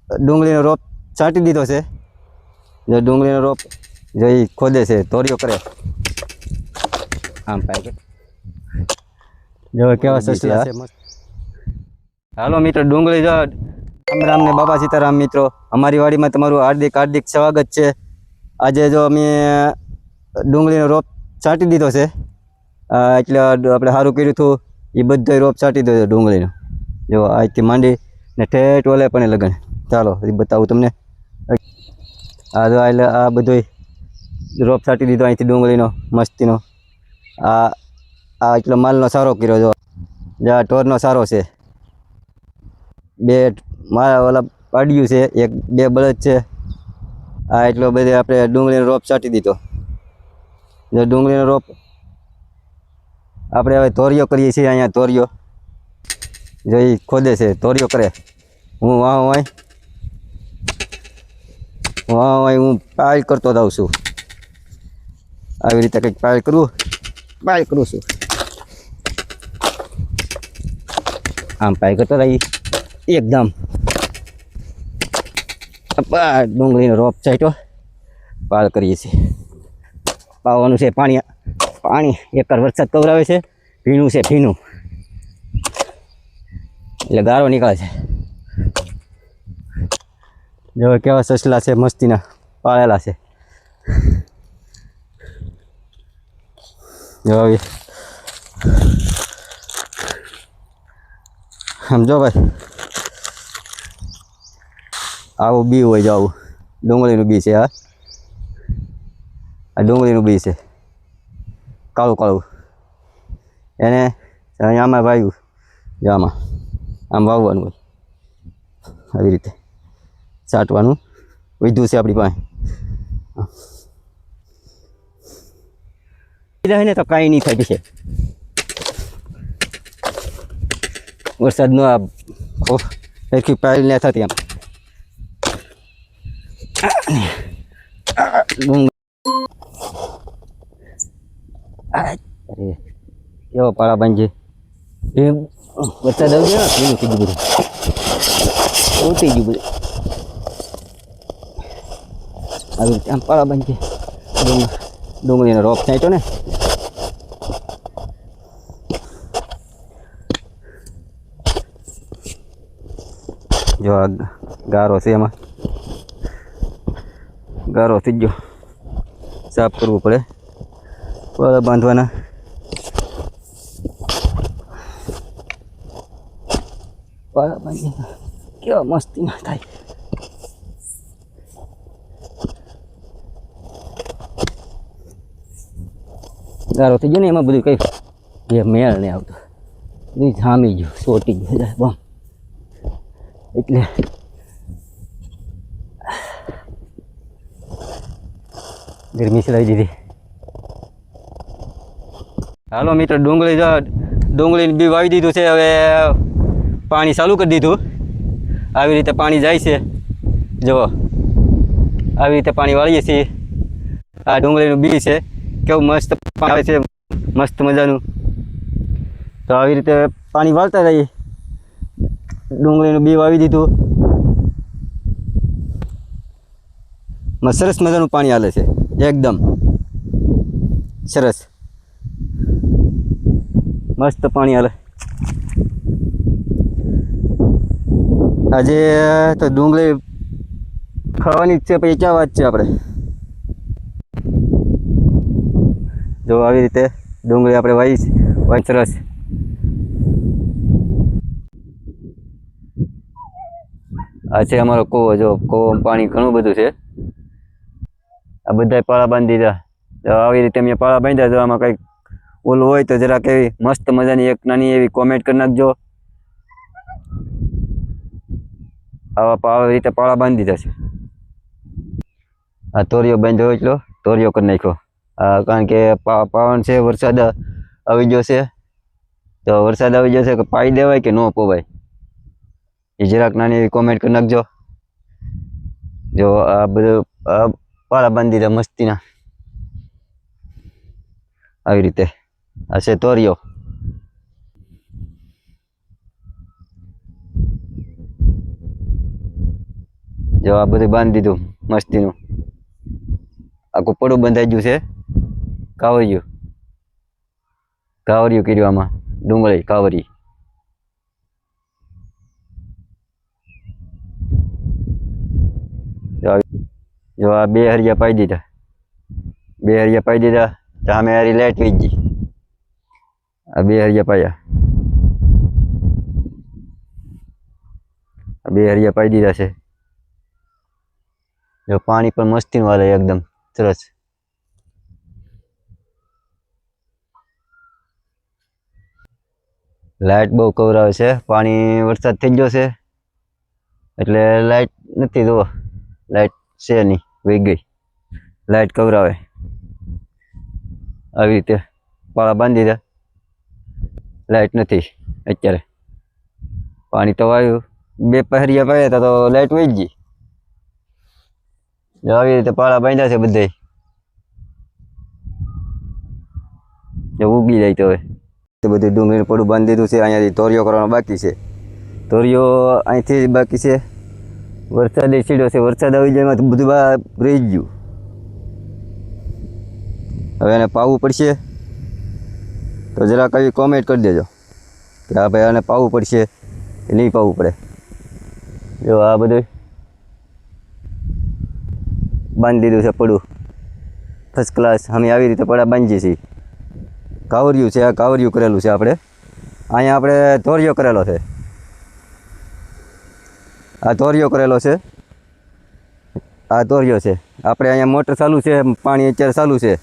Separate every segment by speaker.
Speaker 1: ડુંગળીનો રોપ છાંટી દીધો છે. જો ડુંગળીનો રોપ જો એ ખોદે છે, તોરિયો કરે આમ પાય જો કેવા સસલા છે મસ્ત. હાલો મિત્રો, ડુંગળી જો રામ રામ ને બાબા સીતારામ. મિત્રો, અમારી વાડીમાં તમારું હાર્દિક હાર્દિક સ્વાગત છે. આજે જો અમે ડુંગળીનો રોપ છાંટી દીધો છે, એટલે આપણે સારું કર્યું હતું. એ બધો રોપ છાંટી દીધો ડુંગળીનો. જો આજથી માંડી ને ઠેઠ ઓલે પણ લગન. ચાલો એ બતાવું તમને. આ જો એટલે આ બધો રોપ છાંટી દીધો અહીંથી ડુંગળીનો મસ્તીનો. આ એટલો માલનો સારો કર્યો. જો આ ઢોરનો સારો છે. બે મારા ઓલા પાડ્યું છે, એક બે બળદ છે. આ એટલો બધે આપણે ડુંગળીનો રોપ છાંટી દીધો. જો ડુંગળીનો રોપ આપણે હવે તોરિયો કરીએ છીએ. અહીંયા તોરિયો જો એ ખોદે છે, તોરિયો કરે. હું હું પાયલ કરતો જાઉં છું. આવી રીતે કંઈક પાયલ કરું છું. આમ પાય કરતો રહી એકદમ. ડુંગળીનો રોપ ચાટ્યો, પાળ કરીએ છીએ. પાવાનું છે પાણી એકવાર વરસાદ કવરાવે છે. ભીનું છે, ભીનું એટલે ગારો નીકળે છે. જો કેવા સસલા છે, મસ્તીના પાળેલા છે. જો સમજો ભાઈ, આવું બી હોય. જો આવું ડુંગળીનું બી છે. આ ડુંગળીનું બી છે, કાળું કાળું. એને આમાં વાવ્યું. જો આમ વાવવાનું હોય, આવી રીતે છાંટવાનું. વધ્યું છે આપણી પાસે ને તો કાંઈ નહીં થાય છે. વરસાદનો આ સરખી પાયલ ને થતી આમ. અરે કેવો પાળા બાંધે એ વરસાદ આવી ગયો ને પીલું થઈ ગયું, બધું ઉતરી ગયું બધું. આવી રીતે આમ પાળા બાંધે. ડુંગળીનો રોપ છાંટ્યો ને. જો આ ગારો છે, એમાં ગારો થઈ ગયો. સાફ કરવું પડે, પાળા બાંધવાના. પાળા બાંધી કેવા મસ્તી ના થાય. ગારો થઈ ગયો ને, એમાં બધું કઈ જે મેળ નહીં આવતો. બધું જામી ગયું, સોટી ગયું બમ. એટલે ગરમી ચલાવી દીધી. હાલો મિત્રો, ડુંગળી બી વાવી દીધું છે. હવે પાણી ચાલુ કરી દીધું. આવી રીતે પાણી જાય છે. જુઓ, આવી રીતે પાણી વાળીએ છીએ. આ ડુંગળીનું બી છે, કેવું મસ્ત પાણી આવે છે, મસ્ત મજાનું. તો આવી રીતે પાણી વાળતા રહીએ. ડુંગળીનું બી વાવી દીધું. સરસ મજાનું પાણી હાલે છે, એકદમ સરસ મસ્ત પાણી હાલે. આજે તો ડુંગળી ખાવાની જ છે, પછી ક્યાં વાત છે આપણે. જો આવી રીતે ડુંગળી આપણે વાવી સરસ. આ છે અમારો કૂવો. જો કૂવો પાણી ઘણું બધું છે. આ બધા પાળા બાંધી દીધા. આવી રીતે મેં પાળા બાંધ્યા. જો આમાં કંઈક ઓલું હોય તો જરાક એવી મસ્ત મજાની એક નાની એવી કોમેન્ટ કરી નાખજો. આવી રીતે પાળા બાંધી દીધા છે. આ તોરિયો બાંધ્યો એટલો તોરિયો કરી નાખ્યો. કારણ કે પાવન છે, વરસાદ આવી ગયો છે. તો વરસાદ આવી ગયો છે કે પાઈ દેવાય કે ન પોવાય, એ જરાક નાની એવી કોમેન્ટ કરી નાખજો. જો આ બધું પાળા બાંધી દીધા મસ્તીના. આવી રીતે આ છે તોરિયો. જો આ બધું બાંધી દીધું મસ્તીનું. આખું પડું બંધાઈ ગયું છે. કાવરિયું કર્યું આમાં, ડુંગળી કાવરી. જો આ 2 હરિયા પાઈ દીધા. 2 હરિયા પાઈ દીધા. સામે હારી લાઈટ વહી ગઈ. આ 2 હરિયા પાયા. આ 2 હરિયા પાઈ દીધા છે. જો પાણી પણ મસ્તીનું હાલે એકદમ સરસ. લાઈટ બહુ કવરાવે છે. પાણી વરસાદ થઈ ગયો છે એટલે લાઈટ નથી. જુઓ લાઈટ છે નહીં, વહી ગઈ. લાઈટ કવરાવે આવી રીતે પાળા બાંધી દીધા. લાઈટ નથી અત્યારે. પાણી તો આવ્યું. 2 પહેરિયા પાયા હતા તો લાઈટ વહી ગઈ. આવી રીતે પાળા બાંધ્યા છે બધે. ઉગી જાય તો હવે બધું ડુંગળીનું પડું બાંધી દીધું છે. અહીંયાથી તોરિયો કરવાનો બાકી છે. તોરિયો અહીંથી બાકી છે. વરસાદ સીડ્યો છે. વરસાદ આવી જાય એમાં બધું રહી ગયું. હવે એને પાવું પડશે તો જરા કઈ કોમેન્ટ કરી દેજો કે હા ભાઈ આને પાવું પડશે કે નહીં પાવું પડે. જો આ બધું બાંધી દીધું છે પડું ફર્સ્ટ ક્લાસ. અમે આવી રીતે પડા બાંધીએ છીએ. કાવરિયું છે. આ કાવરિયું કરેલું છે આપણે. અહીંયા આપણે તોરિયો કરેલો છે. આ તોરિયો કરેલો છે. આ તોરિયો છે. આપણે અહીંયા મોટર ચાલુ છે. પાણી અત્યારે ચાલુ છે.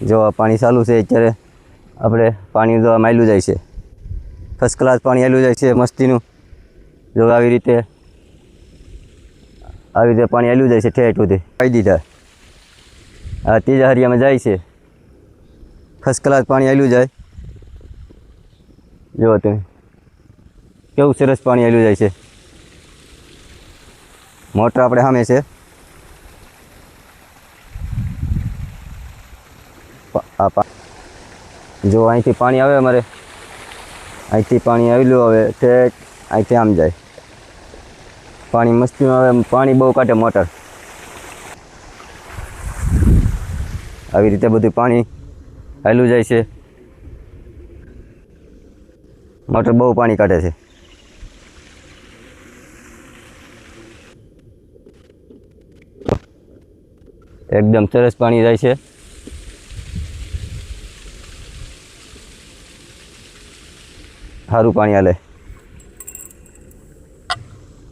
Speaker 1: જો આ પાણી ચાલુ છે અત્યારે. આપણે પાણી જો માયલું જાય છે. ફર્સ્ટ ક્લાસ પાણી આવેલું જાય છે મસ્તીનું. જો આવી રીતે પાણી આવેલું જાય છે ઠેઠ સુધી. પાઈ દીધા. આ 3જા હરિયામાં જાય છે. ફર્સ્ટ ક્લાસ પાણી આવેલું જાય. જુઓ તમે કેવું સરસ પાણી આવેલું જાય છે. મોટર આપણે સામે છે. જો અહીંથી પાણી આવે અમારે. અહીંથી પાણી આવેલું આવે ઠેઠ અહીંથી આમ જાય. પાણી મસ્તીનું આવે. પાણી બહુ કાઢે મોટર. આવી રીતે બધું પાણી હાલ્યું જાય છે. મોટર બહુ પાણી કાઢે છે. એકદમ સરસ પાણી જાય છે. સારું પાણી હાલે.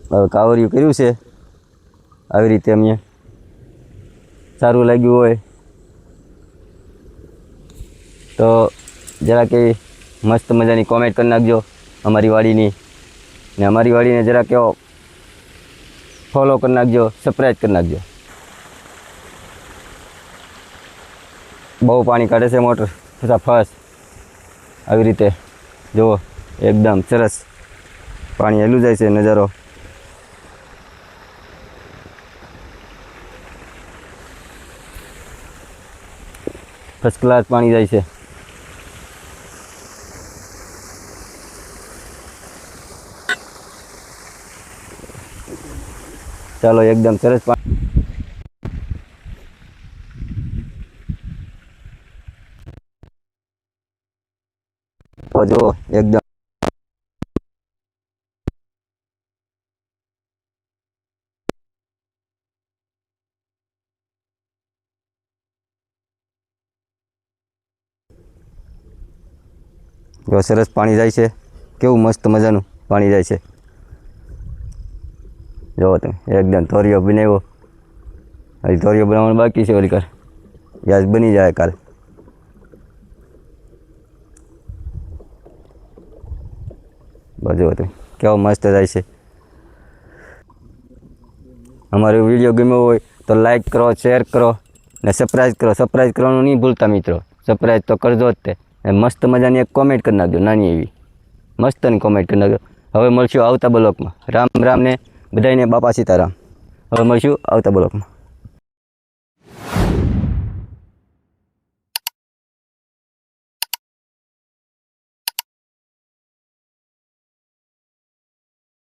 Speaker 1: હવે કાવરિયું કર્યું છે. આવી રીતે અમને સારું લાગ્યું હોય તો જરા કે મસ્ત મજાની કોમેન્ટ કરી નાખજો અમારી વાડીની. ને અમારી વાડીને જરા કેવો ફોલો કરી નાખજો, સબસ્ક્રાઈબ કરી નાખજો. બહુ પાણી કાઢે છે મોટર ફાસ્ટ. આવી રીતે જુઓ એકદમ સરસ પાણી હેલું જાય છે. નજારો ફર્સ્ટ ક્લાસ પાણી જાય છે. ચાલો એકદમ સરસ પાણી. જો એકદમ જો સરસ પાણી જાય છે. કેવું મસ્ત મજાનું પાણી જાય છે. જો તમે એકદમ તોરિયો બનાવ્યો. હજી તોરિયો બનાવવાનું બાકી છે. ઓલી કર ગેસ બની જાય કાલ. બધું હતું કેવો મસ્ત જાય છે. અમારો વિડીયો ગમ્યો હોય તો લાઈક કરો, શેર કરો ને સબસ્ક્રાઈબ કરો. સબસ્ક્રાઈબ કરવાનું નહીં ભૂલતા મિત્રો. સબસ્ક્રાઈબ તો કરજો જ તે. મસ્ત મજાની એક કોમેન્ટ કરી નાખજો. નાની એવી મસ્તની કોમેન્ટ કરી નાખજો. હવે મળશું આવતા બ્લોગમાં. રામ રામ ને બધાને બાપા સીતારામ. હવે મળશું આવતા બ્લોગમાં.